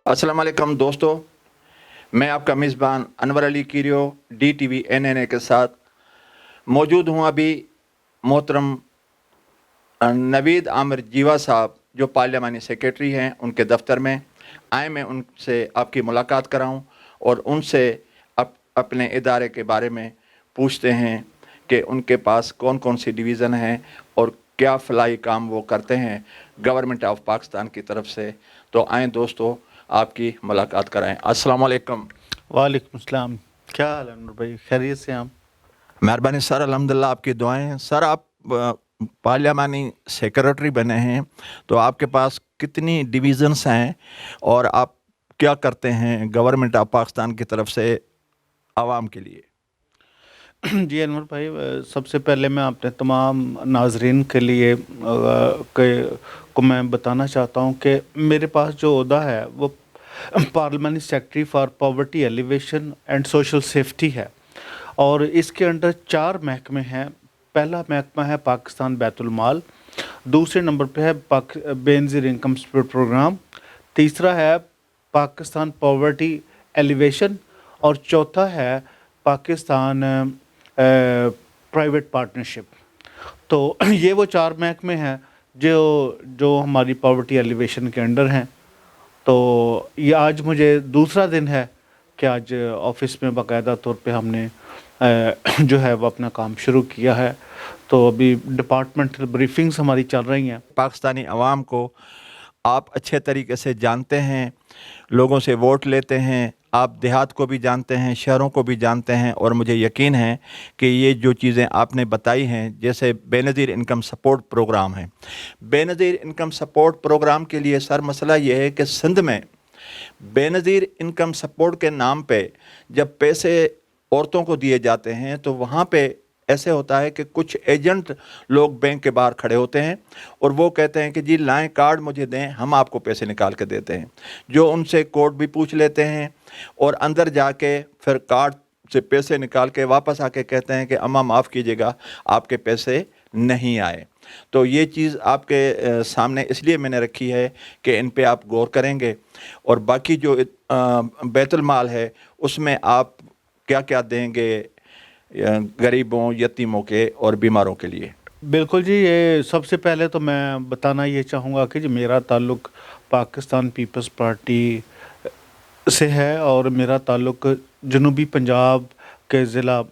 अस्सलाम वालेकुम दोस्तों, मैं आपका मेज़बान अनवर अली कीरियो DTV NNA के साथ मौजूद हूँ। अभी मोहतरम नवीद आमिर जीवा साहब जो पार्लियामानी सेक्रेटरी हैं, उनके दफ्तर में आए। मैं उनसे आपकी मुलाकात कराऊँ और उनसे अपने इदारे के बारे में पूछते हैं कि उनके पास कौन कौन सी डिवीज़न हैं और क्या फलाही काम वो करते हैं गवर्नमेंट ऑफ पाकिस्तान की तरफ से। तो आएँ दोस्तों, आपकी मुलाकात कराएं। अस्सलाम वालेकुम। वालेकुम सलाम। क्या हाल है अनवर भाई, खैरियत से हम? मेहरबानी सर, अल्हम्दुलिल्लाह, आपकी दुआएं हैं। सर, आप पार्लियामानी सेक्रेटरी बने हैं, तो आपके पास कितनी डिवीज़न्स हैं और आप क्या करते हैं गवर्नमेंट ऑफ पाकिस्तान की तरफ से आवाम के लिए? जी अनवर भाई, सबसे पहले मैं अपने तमाम नाजरीन के लिए को मैं बताना चाहता हूँ कि मेरे पास जो ओहदा है वो parliamentary secretary for poverty alleviation and social safety है, और इसके अंडर 4 महकमे हैं। पहला महकमा है पाकिस्तान बैतुल माल, दूसरे नंबर पे है बेनज़ीर इनकम सपोर्ट प्रोग्राम, तीसरा है पाकिस्तान पॉवर्टी एलिवेशन, और चौथा है पाकिस्तान प्राइवेट पार्टनरशिप। तो ये वो 4 महकमे हैं जो जो हमारी पॉवर्टी एलिवेशन के अंडर हैं। तो ये आज मुझे दूसरा दिन है कि आज ऑफिस में बाकायदा तौर पे हमने जो है वो अपना काम शुरू किया है। तो अभी डिपार्टमेंटल ब्रीफिंग्स हमारी चल रही हैं। पाकिस्तानी अवाम को आप अच्छे तरीके से जानते हैं, लोगों से वोट लेते हैं, आप देहात को भी जानते हैं, शहरों को भी जानते हैं, और मुझे यकीन है कि ये जो चीज़ें आपने बताई हैं, जैसे बेनज़ीर इनकम सपोर्ट प्रोग्राम है, बेनज़ीर इनकम सपोर्ट प्रोग्राम के लिए सर मसला ये है कि सिंध में बेनज़ीर इनकम सपोर्ट के नाम पे जब पैसे औरतों को दिए जाते हैं तो वहाँ पे ऐसे होता है कि कुछ एजेंट लोग बैंक के बाहर खड़े होते हैं और वो कहते हैं कि जी लाएं कार्ड मुझे दें, हम आपको पैसे निकाल के देते हैं। जो उनसे कोड भी पूछ लेते हैं और अंदर जाके फिर कार्ड से पैसे निकाल के वापस आके कहते हैं कि अम्मा माफ़ कीजिएगा, आपके पैसे नहीं आए। तो ये चीज़ आपके सामने इसलिए मैंने रखी है कि इन पे आप गौर करेंगे, और बाकी जो बैतुल माल है उसमें आप क्या क्या देंगे गरीबों, यतीमों के और बीमारों के लिए? बिल्कुल जी, ये सबसे पहले तो मैं बताना ये चाहूँगा कि जी मेरा ताल्लुक़ पाकिस्तान पीपल्स पार्टी से है, और मेरा ताल्लुक़ जनूबी पंजाब के ज़िला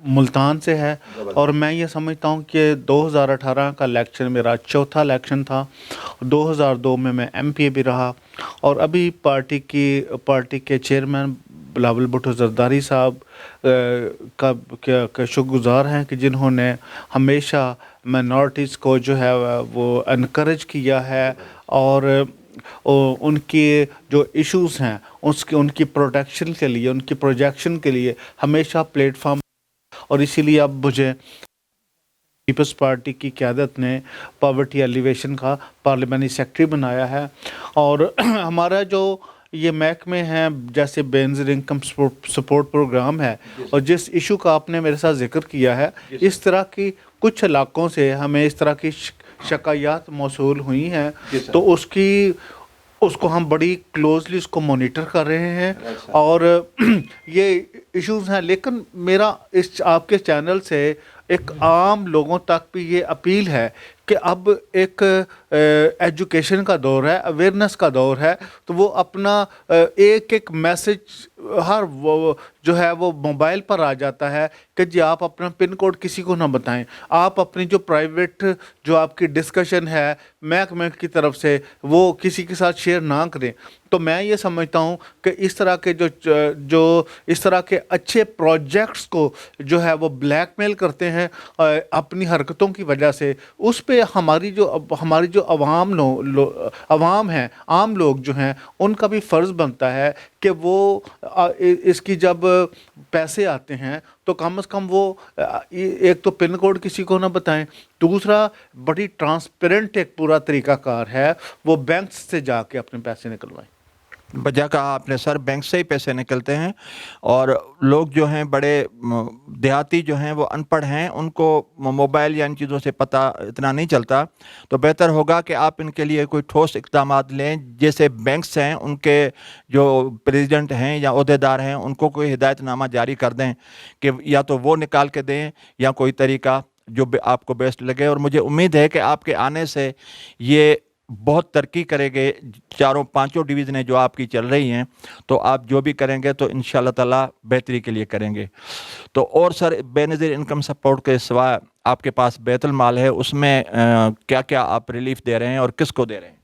मुल्तान से है। और मैं ये समझता हूँ कि 2018 का इलेक्शन मेरा चौथा इलेक्शन था। 2002 में मैं MPA भी रहा, और अभी पार्टी के चेयरमैन बिलावल भुट्टो ज़रदारी साहब का शुक्रगुज़ार हैं कि जिन्होंने हमेशा माइनॉरिटीज़ को जो है वो इनकरेज किया है, और उनकी जो इश्यूज़ हैं उनकी प्रोटेक्शन के लिए, उनकी प्रोजेक्शन के लिए हमेशा प्लेटफार्म। और इसीलिए अब मुझे पीपल्स पार्टी की क़यादत ने पॉवर्टी एलिवेशन का पार्लियामानी सेक्रेटरी बनाया है। और हमारा जो ये महकमे हैं, जैसे बेनज़ीर इनकम सपोर्ट प्रोग्राम है, और जिस इशू का आपने मेरे साथ जिक्र किया है, इस तरह की कुछ इलाकों से हमें इस तरह की शिकायत मौसूल हुई हैं, तो उसको हम बड़ी क्लोजली उसको मॉनिटर कर रहे हैं। और ये इश्यूज़ हैं, लेकिन मेरा इस आपके चैनल से एक आम लोगों तक भी ये अपील है कि अब एक एजुकेशन का दौर है, अवेयरनेस का दौर है, तो वो अपना एक एक मैसेज हर वो जो है वो मोबाइल पर आ जाता है कि जी आप अपना पिन कोड किसी को ना बताएं, आप अपनी जो प्राइवेट जो आपकी डिस्कशन है महकमे की तरफ से वो किसी के साथ शेयर ना करें। तो मैं ये समझता हूँ कि इस तरह के जो इस तरह के अच्छे प्रोजेक्ट्स को जो है वो ब्लैकमेल करते हैं अपनी हरकतों की वजह से, उस पे हमारी जो अवाम है, आम लोग जो हैं, उनका भी फ़र्ज़ बनता है कि वो इसकी जब पैसे आते हैं तो कम से कम वो एक तो पिन कोड किसी को ना बताएं, दूसरा बड़ी ट्रांसपेरेंट एक पूरा तरीक़ाकार है वो बैंक से जाके अपने पैसे निकलवाएं। बजा कहा आपने सर, बैंक से ही पैसे निकलते हैं, और लोग जो हैं बड़े देहाती जो हैं वो अनपढ़ हैं, उनको मोबाइल या इन चीज़ों से पता इतना नहीं चलता। तो बेहतर होगा कि आप इनके लिए कोई ठोस इक़दामात लें। जैसे बैंक्स हैं, उनके जो प्रेसिडेंट हैं या ओहदेदार हैं, उनको कोई हिदायतनामा जारी कर दें कि या तो वो निकाल के दें या कोई तरीका जो आपको बेस्ट लगे। और मुझे उम्मीद है कि आपके आने से ये बहुत तरक्की करेंगे, चारों पांचों डिवीज़नें जो आपकी चल रही हैं, तो आप जो भी करेंगे तो इंशाल्लाह ताला बेहतरी के लिए करेंगे। तो और सर, बेनज़ीर इनकम सपोर्ट के सिवा आपके पास बैतुल माल है, उसमें क्या क्या आप रिलीफ दे रहे हैं और किसको दे रहे हैं?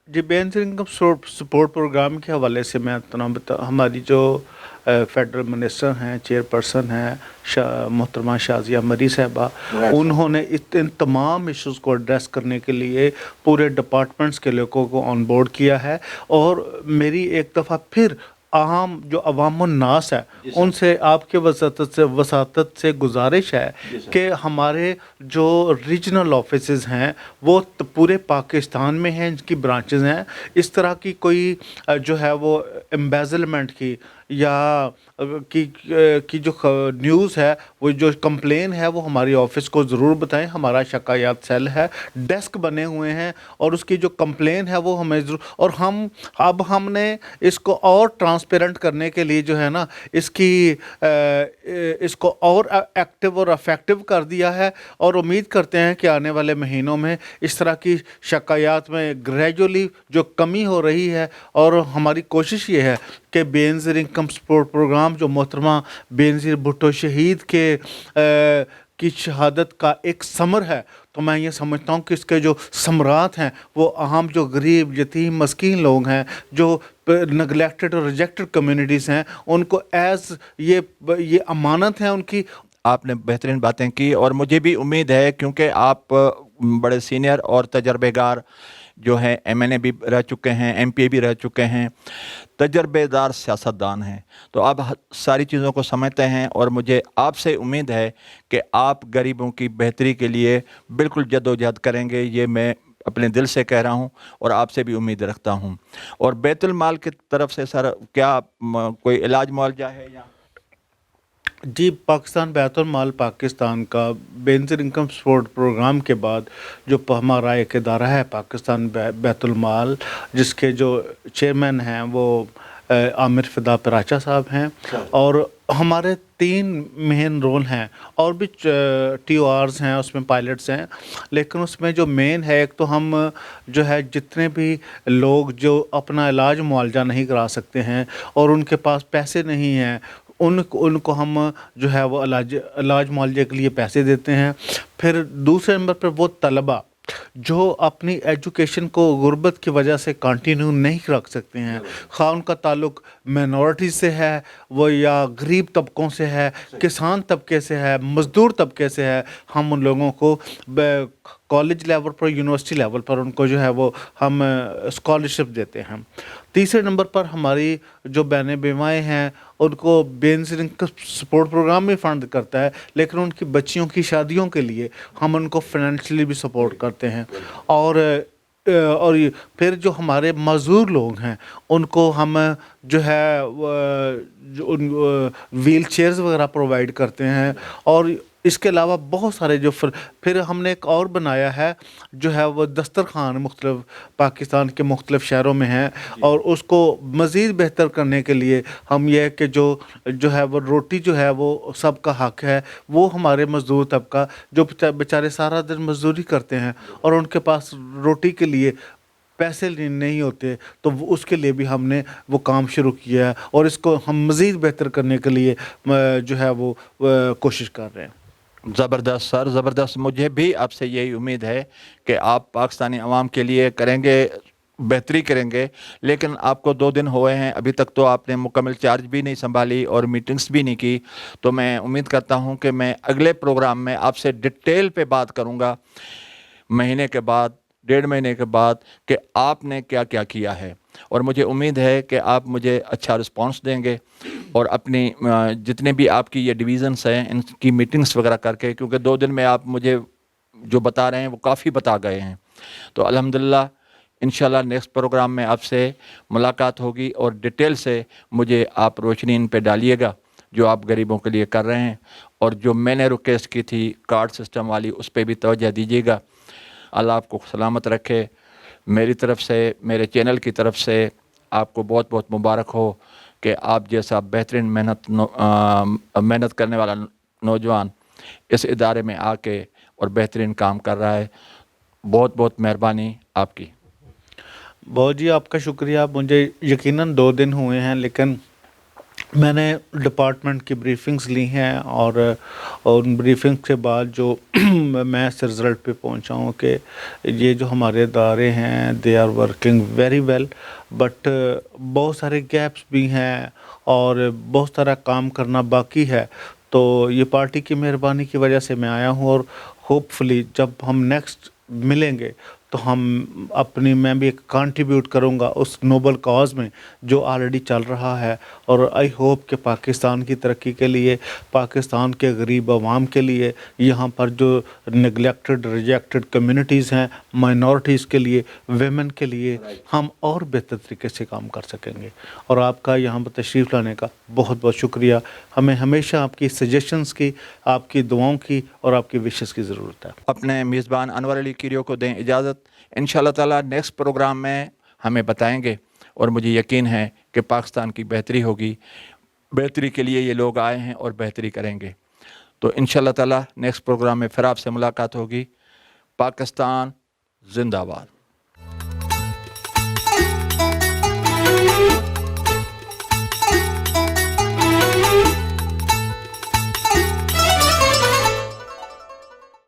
जी, बेनज़ीर इनकम सपोर्ट प्रोग्राम के हवाले से मैं हमारी जो फेडरल मिनिस्टर हैं, चेयरपर्सन हैं मोहतरमा शाज़िया मरी साहबा, उन्होंने इन तमाम इश्यूज़ को एड्रेस करने के लिए पूरे डिपार्टमेंट्स के लोगों को ऑन बोर्ड किया है। और मेरी एक दफ़ा फिर आम जो अवामुन्नास है उनसे आपके वसातत से गुजारिश है कि हमारे जो रीजनल ऑफिसेज हैं वो पूरे पाकिस्तान में हैं, इनकी ब्रांचेस हैं। इस तरह की कोई जो है वो एम्बेजलमेंट की या की जो न्यूज़ है, वो जो कंप्लेन है, वो हमारी ऑफिस को ज़रूर बताएं। हमारा शिकायत सेल है, डेस्क बने हुए हैं, और उसकी जो कंप्लेन है वो हमें ज़रूर। और हमने इसको और ट्रांसपेरेंट करने के लिए जो है ना, इसको और एक्टिव और इफेक्टिव कर दिया है। और उम्मीद करते हैं कि आने वाले महीनों में इस तरह की शिकायत में ग्रेजुअली जो कमी हो रही है। और हमारी कोशिश ये है कि बेनज़ीर इनकम सपोर्ट प्रोग्राम जो मोहतरमा बेनज़ीर भुट्टो शहीद की शहादत का एक समर है, तो मैं ये समझता हूँ कि इसके जो समरात हैं वो अहम जो गरीब यतीम मस्कीन लोग हैं, जो नेगलेक्टेड और रिजेक्टेड कम्युनिटीज़ हैं, उनको एज ये अमानत है उनकी। आपने बेहतरीन बातें की, और मुझे भी उम्मीद है, क्योंकि आप बड़े सीनियर और तजर्बेगार जो हैं, एमएनए भी रह चुके हैं, एमपी भी रह चुके हैं, तजर्बेदार सियासतदान हैं, तो आप सारी चीज़ों को समझते हैं। और मुझे आपसे उम्मीद है कि आप गरीबों की बेहतरी के लिए बिल्कुल जद्दोजहद करेंगे, ये मैं अपने दिल से कह रहा हूँ और आपसे भी उम्मीद रखता हूँ। और बैतुल माल की तरफ से सर क्या कोई इलाज मुआवजा है या? जी, पाकिस्तान बैतुल माल पाकिस्तान का बेनज़ीर इनकम सपोर्ट प्रोग्राम के बाद जो हमारा एक इदारा है पाकिस्तान बैतुल माल, जिसके जो चेयरमैन हैं वो आमिर फ़िदा पराचा साहब हैं। और हमारे 3 मेन रोल हैं, और भी TORs हैं, उसमें पायलट्स हैं, लेकिन उसमें जो मेन है, एक तो हम जो है जितने भी लोग जो अपना इलाज मुआवजा नहीं करा सकते हैं और उनके पास पैसे नहीं हैं, उनको हम जो है वो इलाज मुआवजे के लिए पैसे देते हैं। फिर दूसरे नंबर पर वो तलबा जो अपनी एजुकेशन को गुर्बत की वजह से कंटिन्यू नहीं रख सकते हैं, ख़ास उनका ताल्लुक माइनॉरिटी से है वो या गरीब तबकों से है, किसान तबके से है, मज़दूर तबके से है, हम उन लोगों को कॉलेज लेवल पर, यूनिवर्सिटी लेवल पर उनको जो है वो हम स्कॉलरशिप देते हैं। तीसरे नंबर पर हमारी जो बहनें बेवाएँ हैं उनको बेनज़ीर इनकम सपोर्ट प्रोग्राम भी फ़ंड करता है, लेकिन उनकी बच्चियों की शादियों के लिए हम उनको फाइनेंशियली भी सपोर्ट करते हैं। और फिर जो हमारे मज़दूर लोग हैं उनको हम जो है व्हील चेयर्स वगैरह प्रोवाइड करते हैं। और इसके अलावा बहुत सारे जो फिर हमने एक और बनाया है जो है वो दस्तरखान मुख्तलिफ पाकिस्तान के मुख्तलिफ शहरों में है, और उसको मज़ीद बेहतर करने के लिए हम ये कि जो है वो रोटी जो है वो सबका हक है। वो हमारे मज़दूर तबका जो बेचारे सारा दिन मज़दूरी करते हैं और उनके पास रोटी के लिए पैसे नहीं होते, तो उसके लिए भी हमने वो काम शुरू किया है, और इसको हम मज़ीद बेहतर करने के लिए जो है वो कोशिश कर रहे हैं। ज़बरदस्त सर, ज़बरदस्त। मुझे भी आपसे यही उम्मीद है कि आप पाकिस्तानी अवाम के लिए करेंगे, बेहतरी करेंगे। लेकिन आपको 2 दिन हुए हैं, अभी तक तो आपने मुकम्मल चार्ज भी नहीं संभाली और मीटिंग्स भी नहीं की। तो मैं उम्मीद करता हूं कि मैं अगले प्रोग्राम में आपसे डिटेल पे बात करूंगा, महीने के बाद, 1.5 महीने के बाद, कि आपने क्या क्या किया है। और मुझे उम्मीद है कि आप मुझे अच्छा रिस्पांस देंगे और अपनी जितने भी आपकी ये डिवीज़न्स हैं इनकी मीटिंग्स वगैरह करके, क्योंकि 2 दिन में आप मुझे जो बता रहे हैं वो काफ़ी बता गए हैं। तो अल्हम्दुलिल्लाह इंशाल्लाह नेक्स्ट प्रोग्राम में आपसे मुलाकात होगी और डिटेल से मुझे आप रोशनी इन पे डालिएगा जो आप गरीबों के लिए कर रहे हैं, और जो मैंने रिक्वेस्ट की थी कार्ड सिस्टम वाली उस पर भी तवज्जो दीजिएगा। अल्लाह आपको सलामत रखे। मेरी तरफ से, मेरे चैनल की तरफ से आपको बहुत बहुत मुबारक हो कि आप जैसा बेहतरीन मेहनत करने वाला नौजवान इस इदारे में आके और बेहतरीन काम कर रहा है। बहुत बहुत मेहरबानी आपकी। बहुत जी आपका शुक्रिया। मुझे यकीनन 2 दिन हुए हैं, लेकिन मैंने डिपार्टमेंट की ब्रीफिंग्स ली हैं और उन ब्रीफिंग्स के बाद जो मैं इस रिज़ल्ट पे पहुंचा हूँ कि ये जो हमारे इदारे हैं they are working very well, but बहुत सारे गैप्स भी हैं और बहुत सारा काम करना बाकी है। तो ये पार्टी की मेहरबानी की वजह से मैं आया हूँ और होपफुली जब हम नेक्स्ट मिलेंगे तो मैं भी एक कंट्रीब्यूट करूंगा उस नोबल कॉज में जो ऑलरेडी चल रहा है। और आई होप कि पाकिस्तान की तरक्की के लिए, पाकिस्तान के गरीब आवाम के लिए, यहाँ पर जो नेगलेक्टेड रिजेक्टेड कम्युनिटीज़ हैं, माइनॉरिटीज़ के लिए, वेमेन के लिए हम और बेहतर तरीके से काम कर सकेंगे। और आपका यहाँ पर तशरीफ़ लाने का बहुत बहुत शुक्रिया। हमें हमेशा आपकी सजेशंस की, आपकी दुआओं की और आपकी विशेस की ज़रूरत है। अपने मेज़बान अनवर अली कीरियो को दें इजाज़त। इंशाल्लाह ताला नेक्स्ट प्रोग्राम में हमें बताएंगे और मुझे यकीन है कि पाकिस्तान की बेहतरी होगी। बेहतरी के लिए ये लोग आए हैं और बेहतरी करेंगे। तो इंशाल्लाह ताला नेक्स्ट प्रोग्राम में फिर आपसे मुलाकात होगी। पाकिस्तान जिंदाबाद।